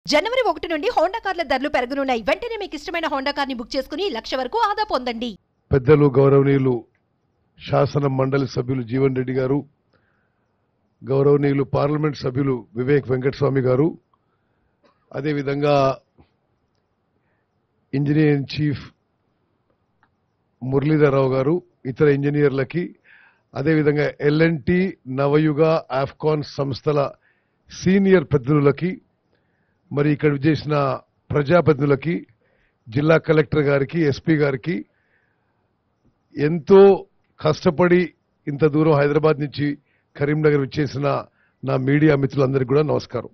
జనవరి 1 నుండి హోండా కార్ల ధరలు పెరగనున్నాయి. వెంటనే మీకు ఇష్టమైన హోండా కార్ని బుక్ చేసుకుని 1,00,000 వరకు ఆదా పొందండి. పెద్దలు గౌరవనీయులు శాసన మండలి సభ్యులు జీవన్ రెడ్డి గారు, గౌరవనీయులు పార్లమెంట్ సభ్యులు వివేక్ వెంకటస్వామి గారు, అదేవిధంగా ఇంజనీర్ ఇన్ చీఫ్ మురళీధరరావు గారు, ఇతర ఇంజనీర్లకి, అదేవిధంగా ఎల్ఎన్టీ, నవయుగ, ఆఫ్కాన్ సంస్థల సీనియర్ పెద్దలకి, మరి ఇక్కడ చేసిన ప్రజాప్రతినిధులకి, జిల్లా కలెక్టర్ గారికి, ఎస్పీ గారికి, ఎంతో కష్టపడి ఇంత దూరం హైదరాబాద్ నుంచి కరీంనగర్ వచ్చేసిన నా మీడియా మిత్రులందరికీ కూడా నమస్కారం.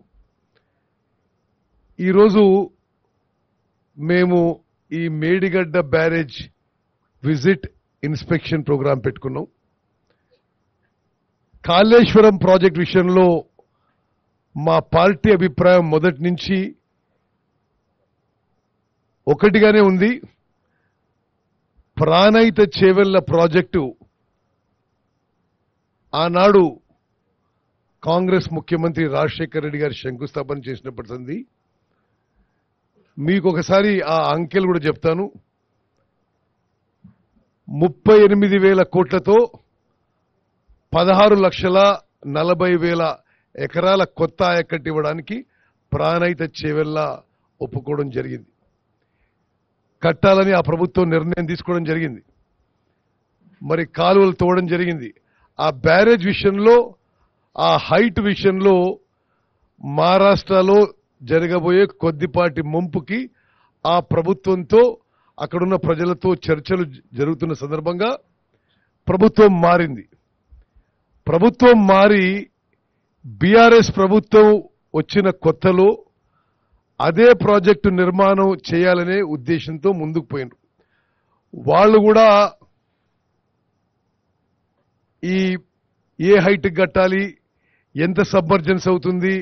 ఈరోజు మేము ఈ Medigadda barrage visit inspection program పెట్టుకున్నాం. కాళేశ్వరం ప్రాజెక్ట్ విషయంలో మా పార్టీ అభిప్రాయం మొదటి నుంచి ఒకటిగానే ఉంది. ప్రాణహిత చేవెళ్ల ప్రాజెక్టు ఆనాడు కాంగ్రెస్ ముఖ్యమంత్రి రాజశేఖర రెడ్డి గారు శంకుస్థాపన చేసినప్పటి సంది మీకు ఒకసారి ఆ అంకెలు కూడా చెప్తాను. 38,000 కోట్లతో 16,40,000 ఎకరాల కొత్త ఆయకట్టు ఇవ్వడానికి ప్రాణహిత చేవెళ్ల ఒప్పుకోవడం జరిగింది. కట్టాలని ఆ ప్రభుత్వం నిర్ణయం తీసుకోవడం జరిగింది. మరి కాలువలు తోవడం జరిగింది. ఆ బ్యారేజ్ విషయంలో, ఆ హైట్ విషయంలో మహారాష్ట్రలో జరగబోయే కొద్దిపాటి ముంపుకి ఆ ప్రభుత్వంతో, అక్కడున్న ప్రజలతో చర్చలు జరుగుతున్న సందర్భంగా ప్రభుత్వం మారింది. ప్రభుత్వం మారి బీఆర్ఎస్ ప్రభుత్వం వచ్చిన కొత్తలో అదే ప్రాజెక్టు నిర్మాణం చేయాలనే ఉద్దేశంతో ముందుకు పోయినారు. వాళ్ళు కూడా ఈ ఏ హైట్ కట్టాలి, ఎంత సబ్మర్జెన్స్ అవుతుంది,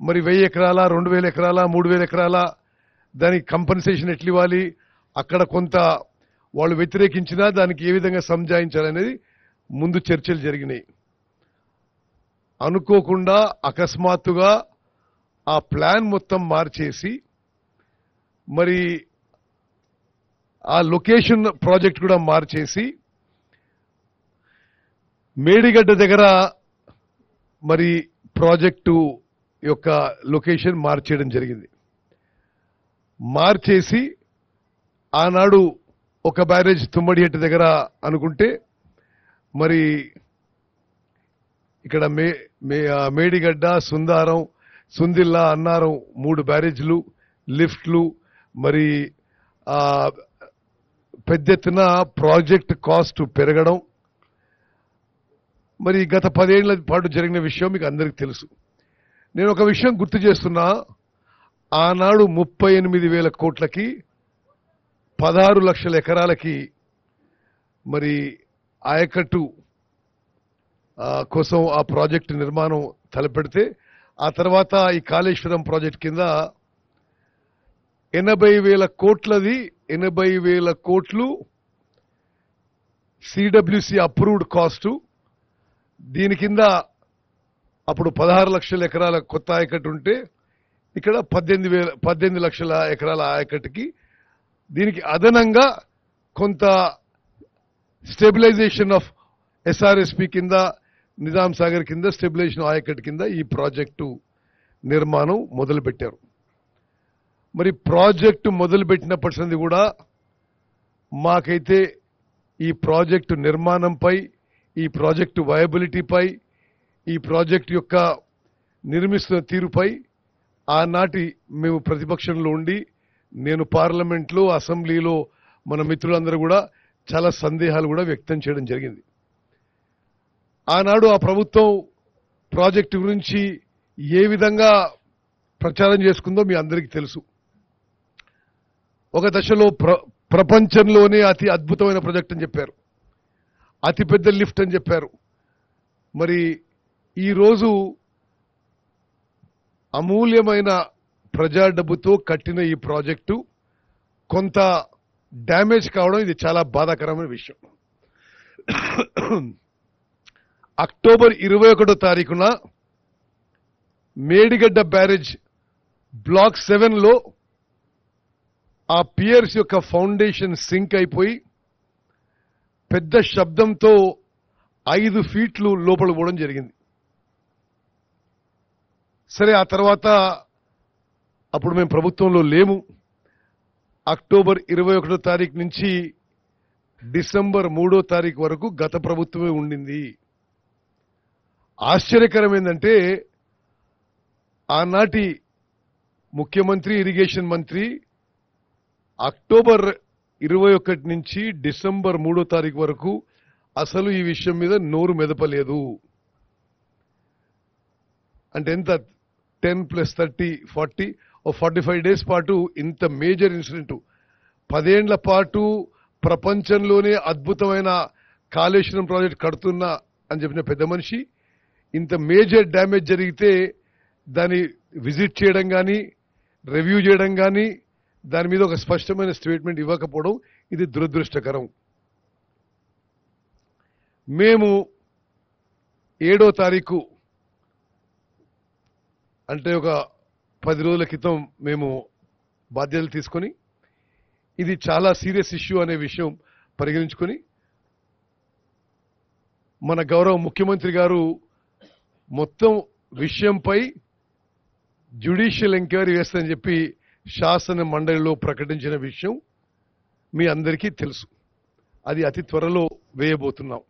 మరి 1,000 ఎకరాల, 2,000 ఎకరాల, 3,000 ఎకరాల, దానికి కంపెన్సేషన్ ఎట్లు ఇవ్వాలి, అక్కడ కొంత వాళ్ళు వ్యతిరేకించినా దానికి ఏ విధంగా సంజాయించాలనేది ముందు చర్చలు జరిగినాయి. అనుకోకుండా అకస్మాత్తుగా ఆ ప్లాన్ మొత్తం మార్చేసి మరి ఆ లొకేషన్ ప్రాజెక్ట్ కూడా మార్చేసి మేడిగడ్డ దగ్గర మరి ప్రాజెక్టు యొక్క లొకేషన్ మార్చేయడం జరిగింది. మార్చేసి ఆనాడు ఒక బ్యారేజ్ తుమ్మడిహెట్టు దగ్గర అనుకుంటే మరి ఇక్కడ మేడిగడ్డ, సుందారం, సుందిల్లా, అన్నారం 3 బ్యారేజ్లు, లిఫ్ట్లు, మరి పెద్ద ఎత్తున ప్రాజెక్ట్ కాస్ట్ పెరగడం, మరి గత 10 ఏళ్ల పాటు జరిగిన విషయం మీకు అందరికీ తెలుసు. నేను ఒక విషయం గుర్తు చేస్తున్నా. ఆనాడు 38,000 కోట్లకి 16 లక్షల ఎకరాలకి మరి ఆయకట్టు కోసం ఆ ప్రాజెక్టు నిర్మాణం తలపెడితే, ఆ తర్వాత ఈ కాళేశ్వరం ప్రాజెక్ట్ కింద 80,000 కోట్లది, 80,000 కోట్లు సిడబ్ల్యూసి అప్రూవ్డ్ కాస్టు. దీని కింద అప్పుడు 16 లక్షల ఎకరాల కొత్త ఆయకట్టు ఉంటే ఇక్కడ 18 లక్షల ఎకరాల ఆయకట్టుకి దీనికి అదనంగా కొంత స్టెబిలైజేషన్ ఆఫ్ ఎస్ఆర్ఎస్పి కింద, నిజాం సాగర్ కింద స్టెబిలైజేషన్ ఆయకట్టు కింద ఈ ప్రాజెక్టు నిర్మాణం మొదలుపెట్టారు. మరి ప్రాజెక్టు మొదలుపెట్టినప్పటి నుండి కూడా మాకైతే ఈ ప్రాజెక్టు నిర్మాణంపై, ఈ ప్రాజెక్టు వయబిలిటీపై, ఈ ప్రాజెక్టు యొక్క నిర్మిస్తున్న తీరుపై ఆనాటి మేము ప్రతిపక్షంలో ఉండి, నేను పార్లమెంట్లో, అసెంబ్లీలో మన మిత్రులందరూ కూడా చాలా సందేహాలు కూడా వ్యక్తం చేయడం జరిగింది. ఆనాడు ఆ ప్రభుత్వం ప్రాజెక్టు గురించి ఏ విధంగా ప్రచారం చేసుకుందో మీ అందరికీ తెలుసు. ఒక దశలో ప్రపంచంలోనే అతి అద్భుతమైన ప్రాజెక్ట్ అని చెప్పారు, అతిపెద్ద లిఫ్ట్ అని చెప్పారు. మరి ఈరోజు అమూల్యమైన ప్రజా డబ్బుతో కట్టిన ఈ ప్రాజెక్టు కొంత డ్యామేజ్ కావడం ఇది చాలా బాధాకరమైన విషయం. అక్టోబర్ 21వ తారీఖున మేడిగడ్డ బ్యారేజ్ బ్లాక్ 7లో ఆ పియర్స్ యొక్క ఫౌండేషన్ సింక్ అయిపోయి పెద్ద శబ్దంతో 5 ఫీట్లు లోపల పోవడం జరిగింది. సరే, ఆ తర్వాత అప్పుడు మేము ప్రభుత్వంలో లేము. అక్టోబర్ 21వ తారీఖు నుంచి డిసెంబర్ 3వ తారీఖు వరకు గత ప్రభుత్వమే ఉండింది. ఆశ్చర్యకరం ఏంటంటే ఆనాటి ముఖ్యమంత్రి, ఇరిగేషన్ మంత్రి అక్టోబర్ 21 నుంచి డిసెంబర్ 3వ తారీఖు వరకు అసలు ఈ విషయం మీద నోరు మెదపలేదు. అంటే ఎంత 10 + 30 40 45 డేస్ పాటు ఇంత మేజర్ ఇన్సిడెంట్, 10 ఏళ్ల పాటు ప్రపంచంలోనే అద్భుతమైన కాళేశ్వరం ప్రాజెక్ట్ కడుతున్నా అని చెప్పిన పెద్ద మనిషి ఇంత మేజర్ డ్యామేజ్ జరిగితే దాన్ని విజిట్ చేయడం కానీ, రివ్యూ చేయడం కానీ, దాని మీద ఒక స్పష్టమైన స్టేట్మెంట్ ఇవ్వకపోవడం ఇది దురదృష్టకరం. మేము 7వ తారీఖు అంటే ఒక 10 రోజుల క్రితం మేము బాధ్యతలు తీసుకొని ఇది చాలా సీరియస్ ఇష్యూ అనే విషయం పరిగణించుకొని మన గౌరవ ముఖ్యమంత్రి గారు మొత్తం విషయంపై జ్యుడిషియల్ ఎంక్వైరీ చేస్తారని చెప్పి శాసన మండలిలో ప్రకటించిన విషయం మీ అందరికీ తెలుసు. అది అతి త్వరలో వేయబోతున్నాం.